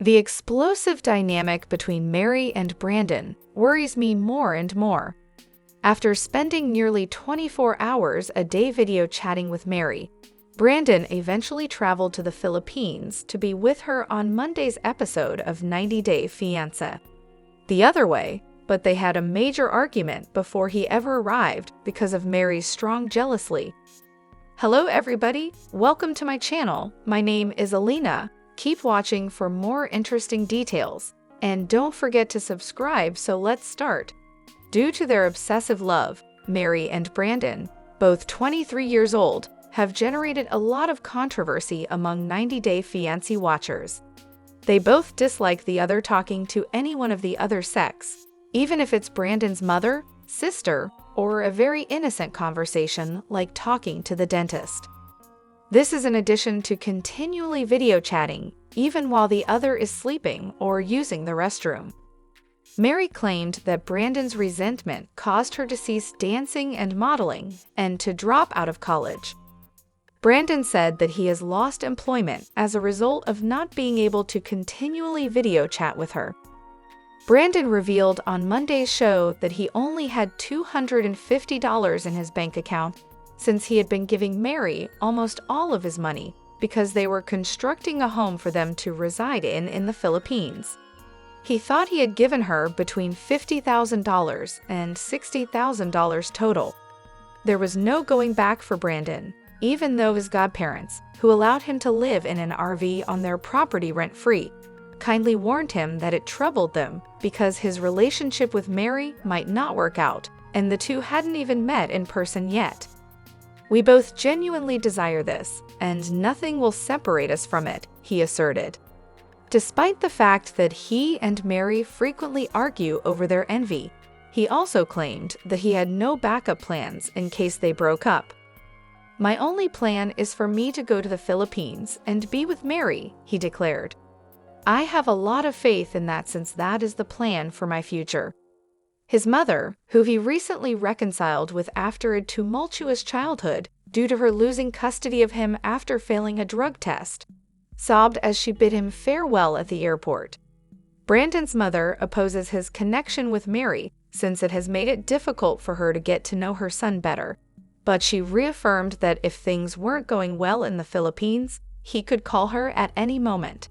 The explosive dynamic between Mary and Brandan worries me more and more. After spending nearly 24 hours a day video chatting with Mary, Brandan eventually traveled to the Philippines to be with her on Monday's episode of 90 Day Fiancé. The other way, but they had a major argument before he ever arrived because of Mary's strong jealousy. Hello everybody, welcome to my channel. My name is Alina. Keep watching for more interesting details, and don't forget to subscribe. So let's start. Due to their obsessive love, Mary and Brandan, both 23 years old, have generated a lot of controversy among 90 Day Fiancé watchers. They both dislike the other talking to anyone of the other sex, even if it's Brandan's mother, sister, or a very innocent conversation like talking to the dentist. This is in addition to continually video chatting, even while the other is sleeping or using the restroom. Mary claimed that Brandan's resentment caused her to cease dancing and modeling and to drop out of college. Brandan said that he has lost employment as a result of not being able to continually video chat with her. Brandan revealed on Monday's show that he only had $250 in his bank account since he had been giving Mary almost all of his money because they were constructing a home for them to reside in the Philippines. He thought he had given her between $50,000 and $60,000 total. There was no going back for Brandan, even though his godparents, who allowed him to live in an RV on their property rent-free, kindly warned him that it troubled them because his relationship with Mary might not work out, and the two hadn't even met in person yet. "We both genuinely desire this, and nothing will separate us from it," he asserted. Despite the fact that he and Mary frequently argue over their envy, he also claimed that he had no backup plans in case they broke up. "My only plan is for me to go to the Philippines and be with Mary," he declared. "I have a lot of faith in that since that is the plan for my future." His mother, who he recently reconciled with after a tumultuous childhood due to her losing custody of him after failing a drug test, sobbed as she bid him farewell at the airport. Brandan's mother opposes his connection with Mary since it has made it difficult for her to get to know her son better, but she reaffirmed that if things weren't going well in the Philippines, he could call her at any moment.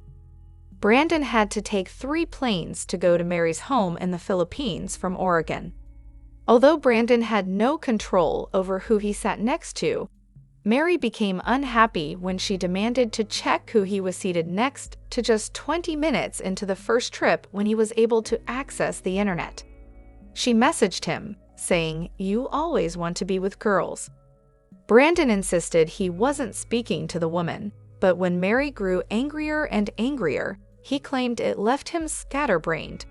Brandan had to take 3 planes to go to Mary's home in the Philippines from Oregon. Although Brandan had no control over who he sat next to, Mary became unhappy when she demanded to check who he was seated next to just 20 minutes into the first trip when he was able to access the internet. She messaged him, saying, "You always want to be with girls." Brandan insisted he wasn't speaking to the woman, but when Mary grew angrier and angrier, he claimed it left him scatterbrained.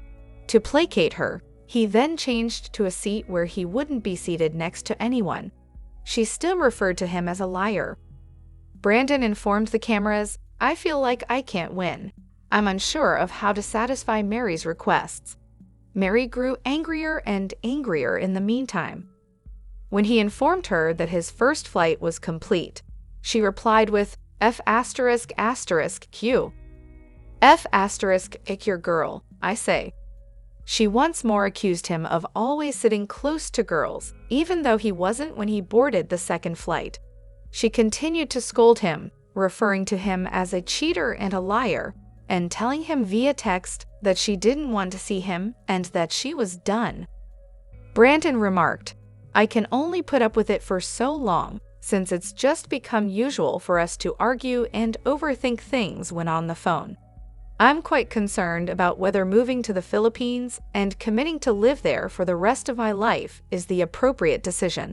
To placate her, he then changed to a seat where he wouldn't be seated next to anyone. She still referred to him as a liar. Brandan informed the cameras, "I feel like I can't win. I'm unsure of how to satisfy Mary's requests." Mary grew angrier and angrier in the meantime. When he informed her that his first flight was complete, she replied with F***Q. F*** your girl, I say. She once more accused him of always sitting close to girls, even though he wasn't when he boarded the second flight. She continued to scold him, referring to him as a cheater and a liar, and telling him via text that she didn't want to see him and that she was done. Brandan remarked, "I can only put up with it for so long, since it's just become usual for us to argue and overthink things when on the phone. I'm quite concerned about whether moving to the Philippines and committing to live there for the rest of my life is the appropriate decision."